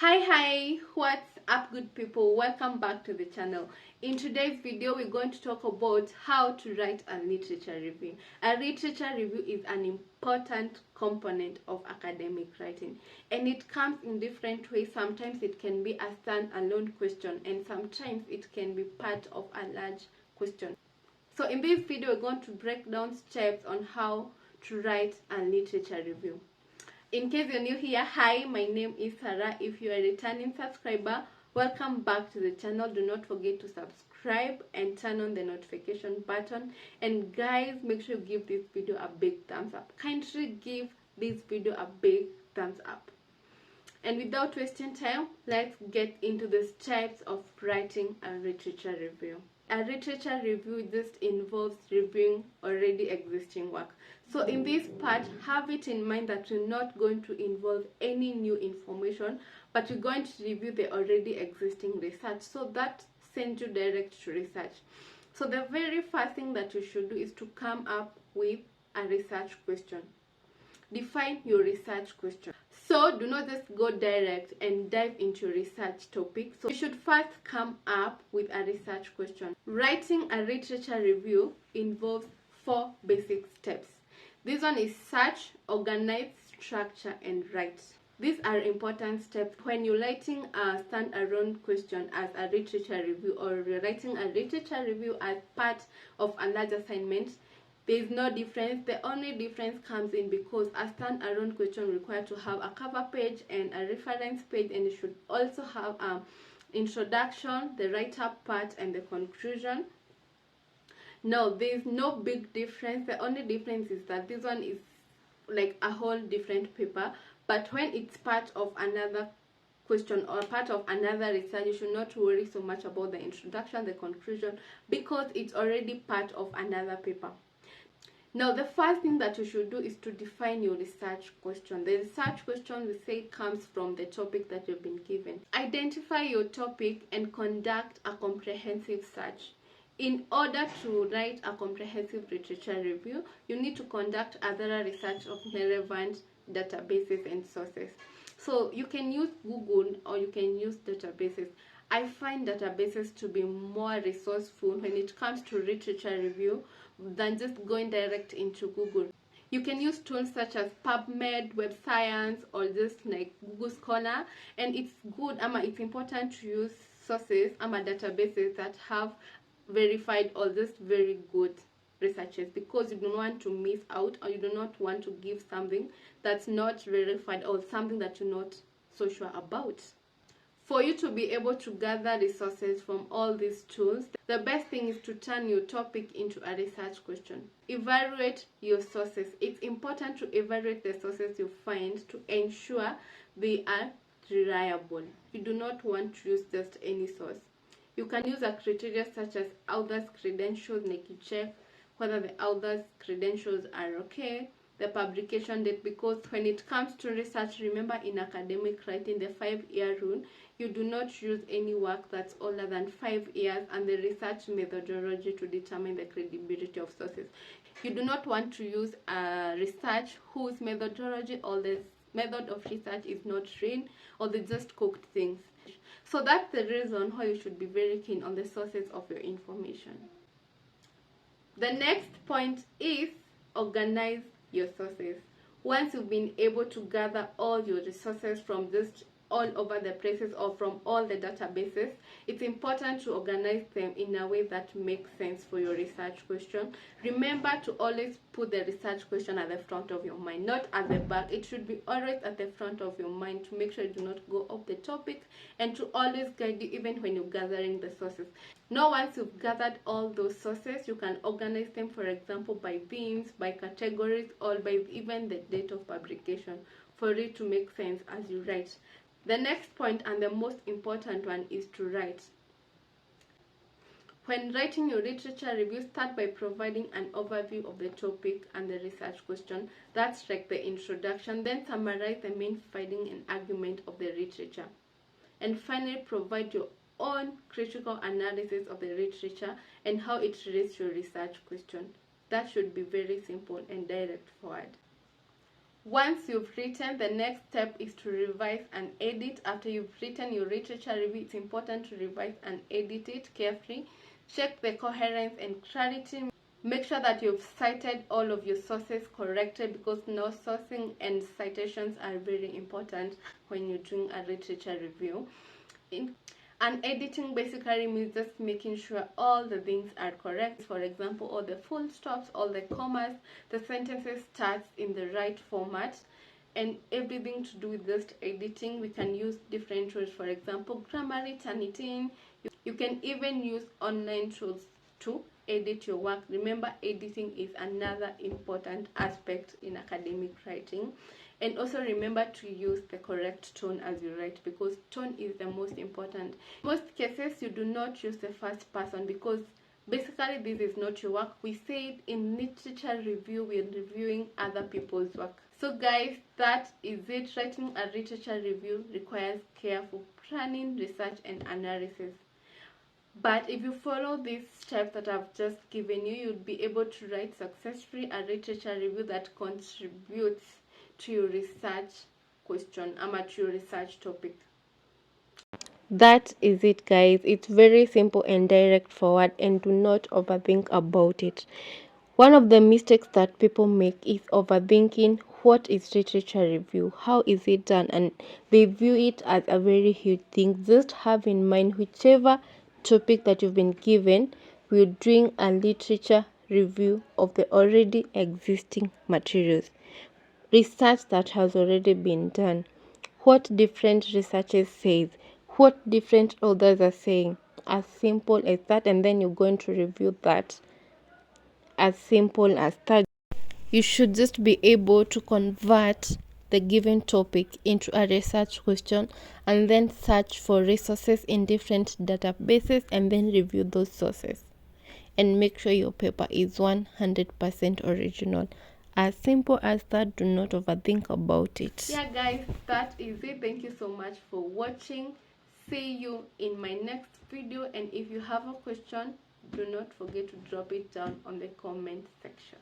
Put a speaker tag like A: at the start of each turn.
A: Hi, what's up good people? Welcome back to the channel. In today's video we're going to talk about how to write a literature review. A literature review is an important component of academic writing, and it comes in different ways. Sometimes it can be a standalone question, and sometimes it can be part of a large question. So in this video we're going to break down steps on how to write a literature review. In case you're new here, hi, my name is Sarah. If you are a returning subscriber, welcome back to the channel. Do not forget to subscribe and turn on the notification button. And guys, make sure you give this video a big thumbs up. Kindly give this video a big thumbs up. And without wasting time, let's get into the steps of writing a literature review. A literature review just involves reviewing already existing work. So in this part, have it in mind that you're not going to involve any new information, but you're going to review the already existing research. So that sends you direct to research. So the very first thing that you should do is to come up with a research question. Define your research question. So do not just go direct and dive into research topic. So you should first come up with a research question. Writing a literature review involves 4 basic steps. This one is search, organize, structure, and write. These are important steps when you're writing a standalone question as a literature review, or you're writing a literature review as part of a large assignment. There is no difference. The only difference comes in because a standalone question requires to have a cover page and a reference page, and it should also have an introduction, the write-up part, and the conclusion. No, there is no big difference. The only difference is that this one is like a whole different paper, but when it's part of another question or part of another research, you should not worry so much about the introduction, the conclusion, because it's already part of another paper. Now, the first thing that you should do is to define your research question. The research question, we say, comes from the topic that you've been given. Identify your topic and conduct a comprehensive search. In order to write a comprehensive literature review, you need to conduct a thorough research of relevant databases and sources. So you can use Google or you can use databases. I find databases to be more resourceful when it comes to literature review than just going direct into Google. You can use tools such as Pubmed, Web Science, or just like Google Scholar, and it's good, it's important to use sources, databases that have verified all this very good researches, because you don't want to miss out, or you do not want to give something that's not verified or something that you're not so sure about. For you to be able to gather resources from all these tools, the best thing is to turn your topic into a research question. Evaluate your sources. It's important to evaluate the sources you find to ensure they are reliable. You do not want to use just any source. You can use a criteria such as author's credentials, like you check whether the author's credentials are okay, the publication date, because when it comes to research, remember in academic writing, the 5-year rule, you do not use any work that's older than 5 years, and the research methodology to determine the credibility of sources. You do not want to use research whose methodology or the method of research is not real, or they just cooked things. So that's the reason why you should be very keen on the sources of your information. The next point is organize your sources. Once you've been able to gather all your resources from just all over the places or from all the databases, it's important to organize them in a way that makes sense for your research question. Remember to always put the research question at the front of your mind, not at the back. It should be always at the front of your mind to make sure you do not go off the topic, and to always guide you even when you're gathering the sources. Now, once you've gathered all those sources, you can organize them, for example, by themes, by categories, or by even the date of publication, for it to make sense as you write. The next point, and the most important one, is to write. When writing your literature review, start by providing an overview of the topic and the research question. That's like the introduction. Then summarize the main finding and argument of the literature. And finally, provide your own critical analysis of the literature and how it relates to your research question. That should be very simple and direct forward. Once you've written, the next step is to revise and edit. After you've written your literature review, it's important to revise and edit it carefully. Check the coherence and clarity. Make sure that you've cited all of your sources correctly, because no sourcing and citations are very important when you're doing a literature review. And editing basically means just making sure all the things are correct. For example, all the full stops, all the commas, the sentences starts in the right format, and everything to do with just editing. We can use different tools. For example, Grammarly, Turnitin. You can even use online tools to edit your work. Remember, editing is another important aspect in academic writing. And also remember to use the correct tone as you write, because tone is the most important. In most cases, you do not use the first person, because basically this is not your work. We say it in literature review, we're reviewing other people's work. So guys, that is it. Writing a literature review requires careful planning, research and analysis. But if you follow these steps that I've just given you, you'll be able to write successfully a literature review that contributes to your research question, to your research topic. That is it, guys. It's very simple and direct forward, and do not overthink about it. One of the mistakes that people make is overthinking what is literature review, how is it done, and they view it as a very huge thing. Just have in mind, whichever topic that you've been given, we're doing a literature review of the already existing materials, research that has already been done, what different researchers says, what different authors are saying, as simple as that. And then you're going to review that as simple as that. You should just be able to convert the given topic into a research question, and then search for resources in different databases, and then review those sources, and make sure your paper is 100% original. As simple as that. Do not overthink about it. Yeah guys, that is it. Thank you so much for watching. See you in my next video, and if you have a question, do not forget to drop it down on the comment section.